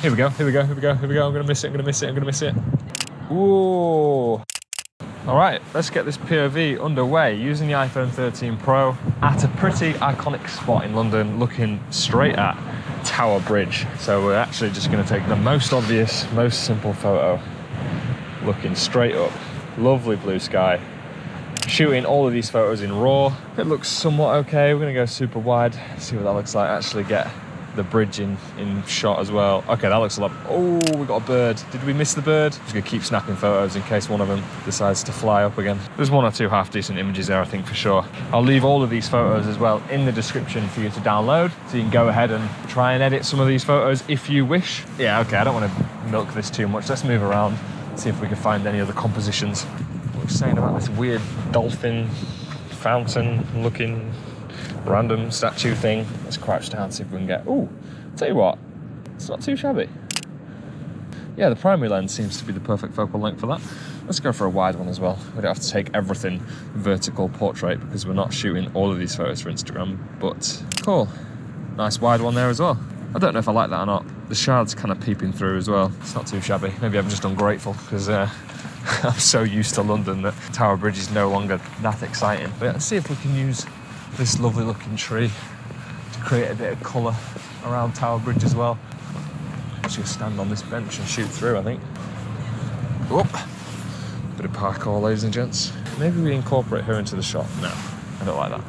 Here we go, here we go, here we go, here we go. I'm gonna miss it, I'm gonna miss it, I'm gonna miss it. Ooh. All right, let's get this POV underway using the iPhone 13 Pro at a pretty iconic spot in London, looking straight at Tower Bridge. So we're actually just gonna take the most obvious, most simple photo, looking straight up. Lovely blue sky. Shooting all of these photos in RAW. It looks somewhat okay. We're gonna go super wide, see what that looks like. Actually get the bridge in shot as well. Okay, that looks a lot. Oh, we got a bird. Did we miss the bird? Just gonna keep snapping photos in case one of them decides to fly up again. There's one or two half decent images there, I think, for sure. I'll leave all of these photos as well in the description for you to download, so you can go ahead and try and edit some of these photos if you wish. Yeah, okay, I don't want to milk this too much. Let's move around, see if we can find any other compositions. What we're saying about this weird dolphin fountain looking random statue thing. Let's crouch down, see if we can get... Ooh, tell you what, it's not too shabby. Yeah, the primary lens seems to be the perfect focal length for that. Let's go for a wide one as well. We don't have to take everything vertical portrait because we're not shooting all of these photos for Instagram, but cool. Nice wide one there as well. I don't know if I like that or not. The shard's kind of peeping through as well. It's not too shabby. Maybe I'm just ungrateful because I'm so used to London that Tower Bridge is no longer that exciting. But yeah, let's see if we can use this lovely looking tree to create a bit of colour around Tower Bridge as well. Let's just stand on this bench and shoot through, I think. Oh, bit of parkour, ladies and gents. Maybe we incorporate her into the shot. No, I don't like that.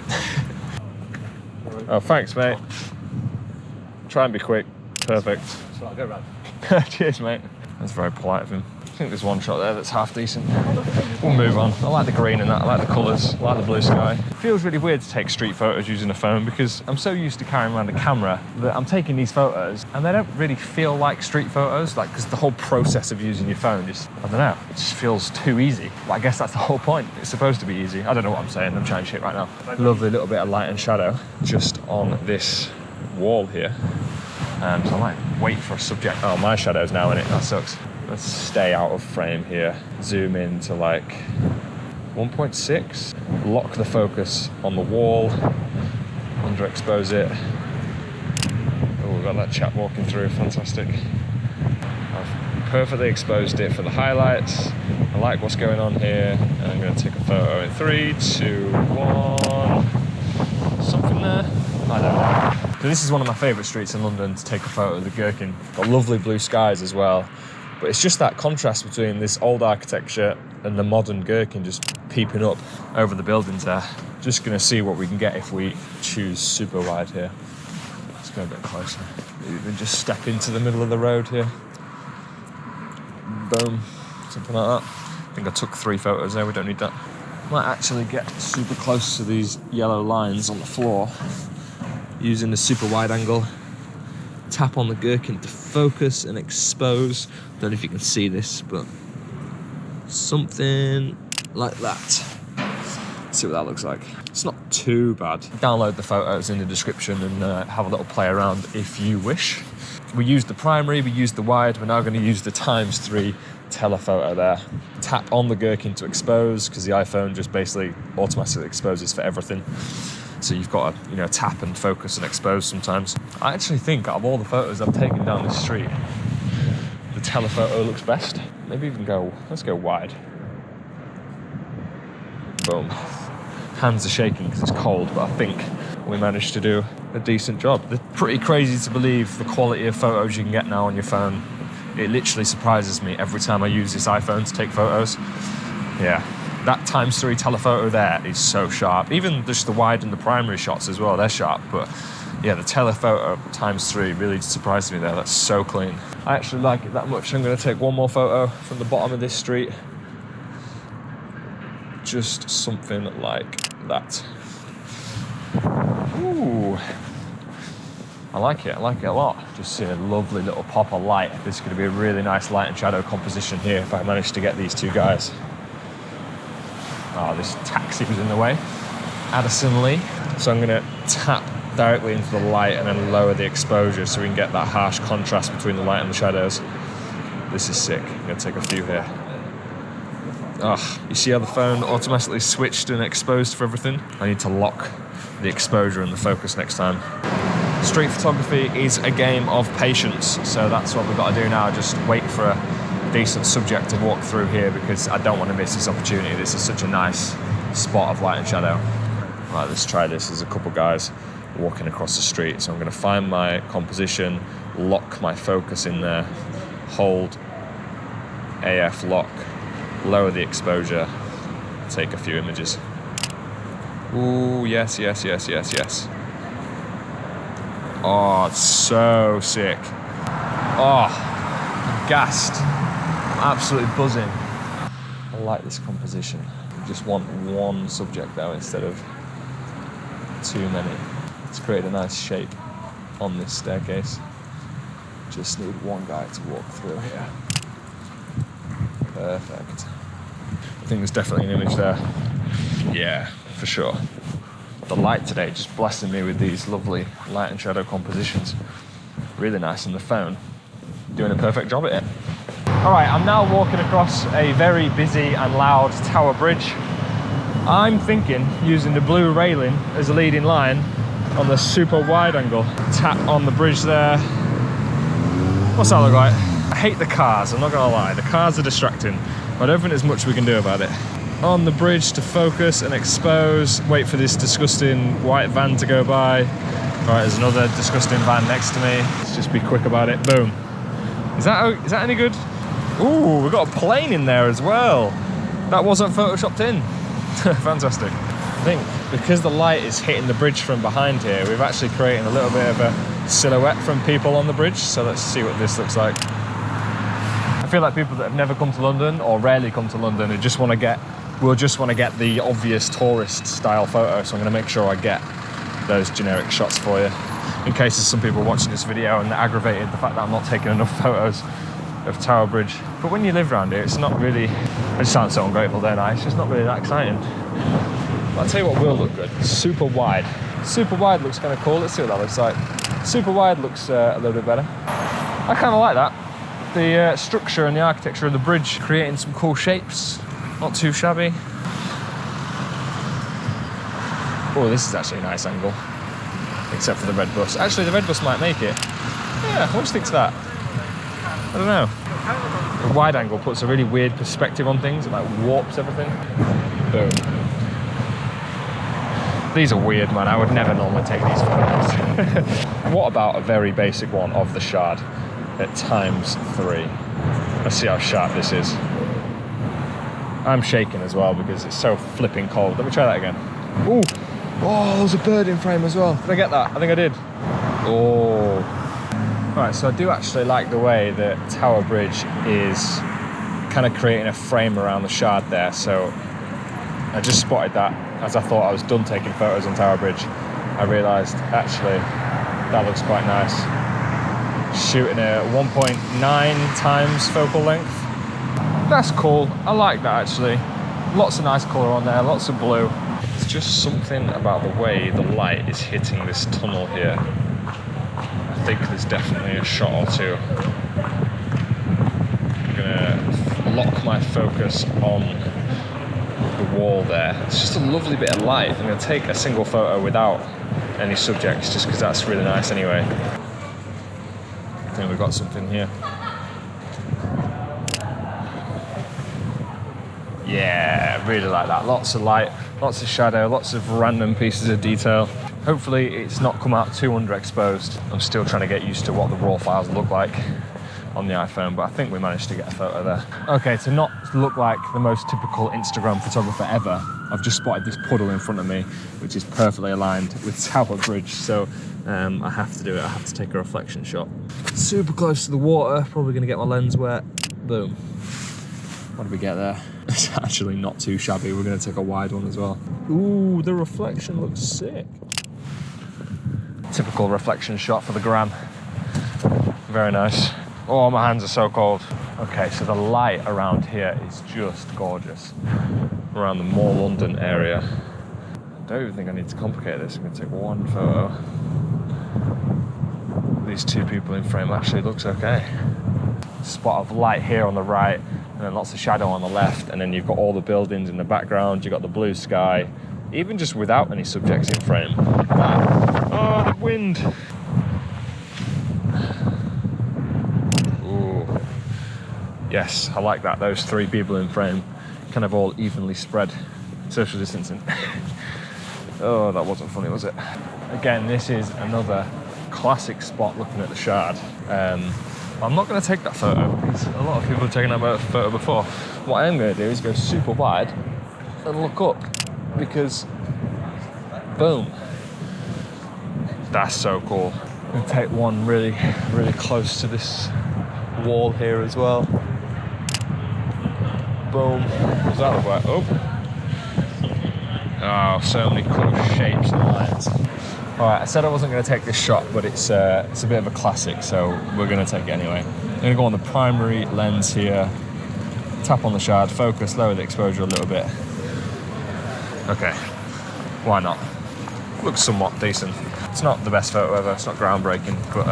Oh, thanks, mate. Try and be quick. Perfect. So I'll go round. Cheers, mate. That's very polite of him. I think there's one shot there that's half decent. We'll move on. I like the green in that, I like the colours, I like the blue sky. It feels really weird to take street photos using a phone because I'm so used to carrying around a camera that I'm taking these photos and they don't really feel like street photos, like, because the whole process of using your phone just, I don't know, it just feels too easy. But I guess that's the whole point. It's supposed to be easy. I don't know what I'm saying, I'm trying shit right now. Lovely little bit of light and shadow just on this wall here. So I might wait for a subject. Oh, my shadow's now in it, that sucks. Let's stay out of frame here. Zoom in to like 1.6. Lock the focus on the wall. Underexpose it. Oh, we've got that chap walking through, fantastic. I've perfectly exposed it for the highlights. I like what's going on here. And I'm gonna take a photo in 3, 2, 1. Something there? I don't know. So this is one of my favourite streets in London to take a photo of the Gherkin. Got lovely blue skies as well. But it's just that contrast between this old architecture and the modern Gherkin just peeping up over the buildings there. Just gonna see what we can get if we choose super wide here. Let's go a bit closer. Even just step into the middle of the road here. Boom, something like that. I think I took 3 photos there, we don't need that. Might actually get super close to these yellow lines on the floor using the super wide angle. Tap on the Gherkin to focus and expose. Don't know if you can see this, but something like that. Let's see what that looks like. It's not too bad. Download the photos in the description and have a little play around if you wish. We used the primary, we used the wide, we're now going to use the ×3 telephoto there. Tap on the Gherkin to expose, because the iPhone just basically automatically exposes for everything. So you've got to, tap and focus and expose sometimes. I actually think out of all the photos I've taken down this street, the telephoto looks best. Maybe even let's go wide. Boom. Hands are shaking because it's cold, but I think we managed to do a decent job. It's pretty crazy to believe the quality of photos you can get now on your phone. It literally surprises me every time I use this iPhone to take photos. Yeah. That ×3 telephoto there is so sharp. Even just the wide and the primary shots as well, they're sharp. But yeah, the telephoto ×3 really surprised me there. That's so clean. I actually like it that much. I'm going to take one more photo from the bottom of this street. Just something like that. Ooh. I like it a lot. Just see a lovely little pop of light. This is going to be a really nice light and shadow composition here if I manage to get these 2 guys. Oh, this taxi was in the way. Addison Lee. So I'm going to tap directly into the light and then lower the exposure so we can get that harsh contrast between the light and the shadows. This is sick. I'm going to take a few here. Oh, you see how the phone automatically switched and exposed for everything? I need to lock the exposure and the focus next time. Street photography is a game of patience, so that's what we've got to do now, just wait for a decent subject to walk through here, because I don't want to miss this opportunity. This is such a nice spot of light and shadow. Right, let's try this. There's a couple guys walking across the street, so I'm going to find my composition, lock my focus in there, hold AF lock, lower the exposure, take a few images. Ooh, yes, yes, yes, yes, yes. Oh, it's so sick. Oh, I'm gassed. I'm absolutely buzzing. I like this composition. I just want one subject though instead of too many. It's created a nice shape on this staircase. Just need one guy to walk through here. Perfect. I think there's definitely an image there. Yeah, for sure. The light today just blasting me with these lovely light and shadow compositions. Really nice on the phone. Doing a perfect job at it. All right, I'm now walking across a very busy and loud Tower Bridge. I'm thinking using the blue railing as a leading line on the super wide angle. Tap on the bridge there. What's that look like? I hate the cars, I'm not gonna lie. The cars are distracting, but I don't think there's much we can do about it. On the bridge to focus and expose, wait for this disgusting white van to go by. All right, there's another disgusting van next to me. Let's just be quick about it. Boom. Is that any good? Ooh, we've got a plane in there as well. That wasn't photoshopped in. Fantastic. I think because the light is hitting the bridge from behind here, we've actually created a little bit of a silhouette from people on the bridge. So let's see what this looks like. I feel like people that have never come to London or rarely come to London will just want to get the obvious tourist style photo. So I'm going to make sure I get those generic shots for you, in case there's some people watching this video and they're aggravated the fact that I'm not taking enough photos of Tower Bridge. But when you live around here, it's not really, I just sound so ungrateful, don't I? It's just not really that exciting. But I'll tell you what will look good. Super wide. Super wide looks kind of cool. Let's see what that looks like. Super wide looks a little bit better. I kind of like that. The structure and the architecture of the bridge creating some cool shapes. Not too shabby. Oh, this is actually a nice angle. Except for the red bus. Actually, the red bus might make it. Yeah, what do you think to that? I don't know. The wide angle puts a really weird perspective on things. It like warps everything. Boom. These are weird, man. I would never normally take these photos. What about a very basic one of the shard at ×3? Let's see how sharp this is. I'm shaking as well because it's so flipping cold. Let me try that again. Ooh. Oh, there's a bird in frame as well. Did I get that? I think I did. Oh. Right, so I do actually like the way that Tower Bridge is kind of creating a frame around the shard there. So I just spotted that as I thought I was done taking photos on Tower Bridge. I realised actually that looks quite nice. Shooting a 1.9 times focal length. That's cool. I like that actually. Lots of nice colour on there, lots of blue. It's just something about the way the light is hitting this tunnel here. I think there's definitely a shot or two. I'm gonna lock my focus on the wall there. It's just a lovely bit of light. I'm gonna take a single photo without any subjects just because that's really nice anyway. I think we've got something here. Yeah, really like that. Lots of light, lots of shadow, lots of random pieces of detail. Hopefully it's not come out too underexposed. I'm still trying to get used to what the raw files look like on the iPhone, but I think we managed to get a photo there. Okay, to not look like the most typical Instagram photographer ever, I've just spotted this puddle in front of me, which is perfectly aligned with Tower Bridge, so I have to do it. I have to take a reflection shot. Super close to the water, probably gonna get my lens wet. Boom. What did we get there? It's actually not too shabby. We're gonna take a wide one as well. Ooh, the reflection looks sick. Typical reflection shot for the gram. Very nice. Oh, my hands are so cold. Okay, so the light around here is just gorgeous. Around the More London area. I don't even think I need to complicate this. I'm gonna take one photo. These two people in frame actually looks okay. Spot of light here on the right, and then lots of shadow on the left, and then you've got all the buildings in the background, you've got the blue sky, even just without any subjects in frame. Wow. Oh, the wind. Yes, I like that. Those 3 people in frame, kind of all evenly spread. Social distancing. Oh, that wasn't funny, was it? Again, this is another classic spot looking at the Shard. I'm not going to take that photo because a lot of people have taken that photo before. What I am going to do is go super wide and look up, because boom, that's so cool. I'm going to take one really, really close to this wall here as well. Boom. What does that look like? Oh, so many cool shapes and lines. All right, I said I wasn't going to take this shot, but it's a bit of a classic, so we're going to take it anyway. I'm going to go on the primary lens here, tap on the Shard, focus, lower the exposure a little bit. Okay, why not? Looks somewhat decent. It's not the best photo ever, it's not groundbreaking, but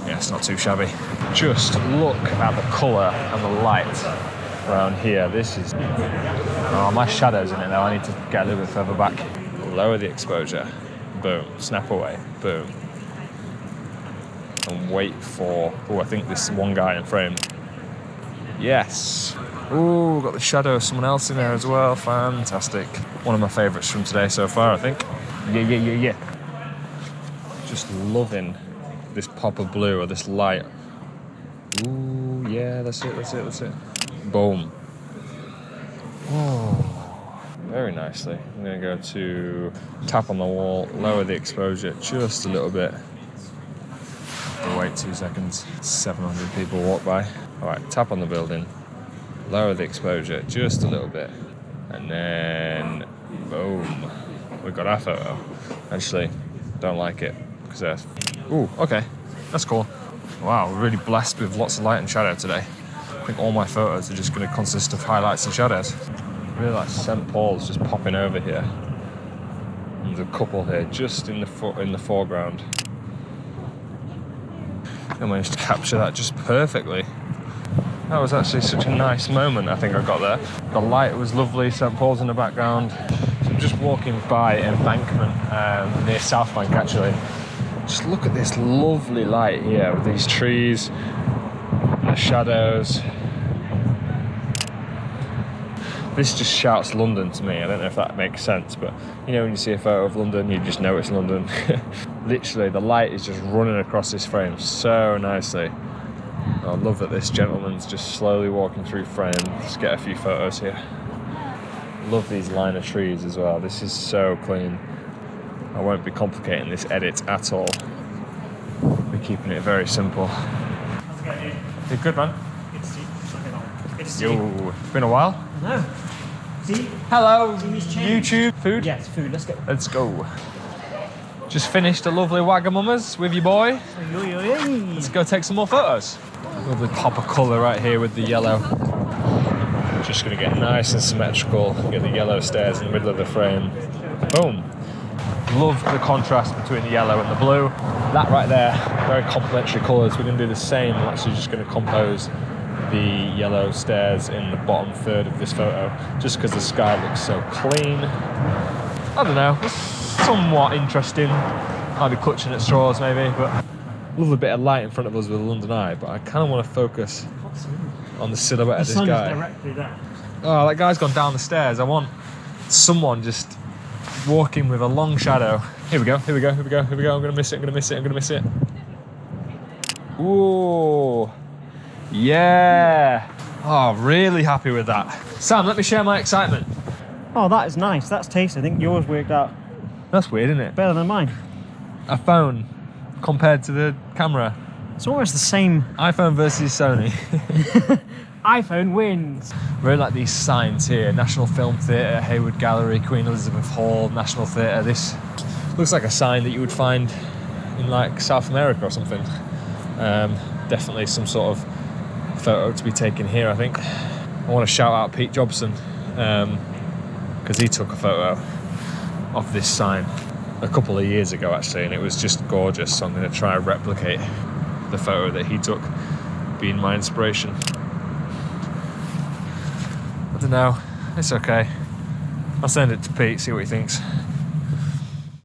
yeah, it's not too shabby. Just look at the colour and the light around here. This is... Oh, my shadow's in it now, I need to get a little bit further back. Lower the exposure. Boom, snap away, boom. And wait for, oh, I think this one guy in frame. Yes. Ooh, got the shadow of someone else in there as well, fantastic. One of my favourites from today so far, I think. Yeah. Just loving this pop of blue or this light. Ooh, yeah, that's it. Boom. Oh. Very nicely. I'm going to go to tap on the wall, lower the exposure just a little bit. We'll wait 2 seconds. 700 people walk by. All right, tap on the building, lower the exposure just a little bit, and then boom, we got our photo. Actually, don't like it because ooh, okay, that's cool. Wow, we're really blessed with lots of light and shadow today. I think all my photos are just going to consist of highlights and shadows. Really like St. Paul's just popping over here. There's a couple here just in the foreground. I managed to capture that just perfectly. That was actually such a nice moment I think I got there. The light was lovely, St. Paul's in the background. So I'm just walking by Embankment near South Bank actually. Just look at this lovely light here with these trees, the shadows. This just shouts London to me. I don't know if that makes sense, but you know when you see a photo of London, you just know it's London. Literally, the light is just running across this frame so nicely. I love that this gentleman's just slowly walking through frame. Let's get a few photos here. Love these line of trees as well. This is so clean. I won't be complicating this edit at all. We're keeping it very simple. How's it going, dude? You're good, man. Good to see you. Good to see you. Yo, it's been a while. No. See? Hello, Jimmy's changed. YouTube. Food? Yes, food. Let's go. Let's go. Just finished a lovely Wagamama's with your boy. Let's go take some more photos. Lovely pop of colour right here with the yellow. Just going to get nice and symmetrical. Get the yellow stairs in the middle of the frame. Boom. Love the contrast between the yellow and the blue. That right there, very complementary colours. We're going to do the same. We're actually just going to compose the yellow stairs in the bottom third of this photo, just because the sky looks so clean. I don't know, it's somewhat interesting. I'll be clutching at straws maybe, but love a bit of light in front of us with the London Eye, but I kind of want to focus on the silhouette of this guy. Directly there. Oh, that guy's gone down the stairs. I want someone just walking with a long shadow. Here we go. I'm gonna miss it. Ooh. Yeah. Oh, really happy with that. Sam, let me share my excitement. Oh, that is nice. That's tasty. I think yours worked out That's weird, isn't it? better than mine. A phone compared to the camera. It's almost the same. iPhone versus Sony. iPhone wins. Really like these signs here. National Film Theatre, Hayward Gallery, Queen Elizabeth Hall, National Theatre. This looks like a sign that you would find in like South America or something. Definitely some sort of photo to be taken here, I think. I want to shout out Pete Jobson because he took a photo of this sign a couple of years ago actually, and it was just gorgeous, so I'm going to try and replicate the photo that he took, being my inspiration. I don't know, it's okay. I'll send it to Pete, see what he thinks.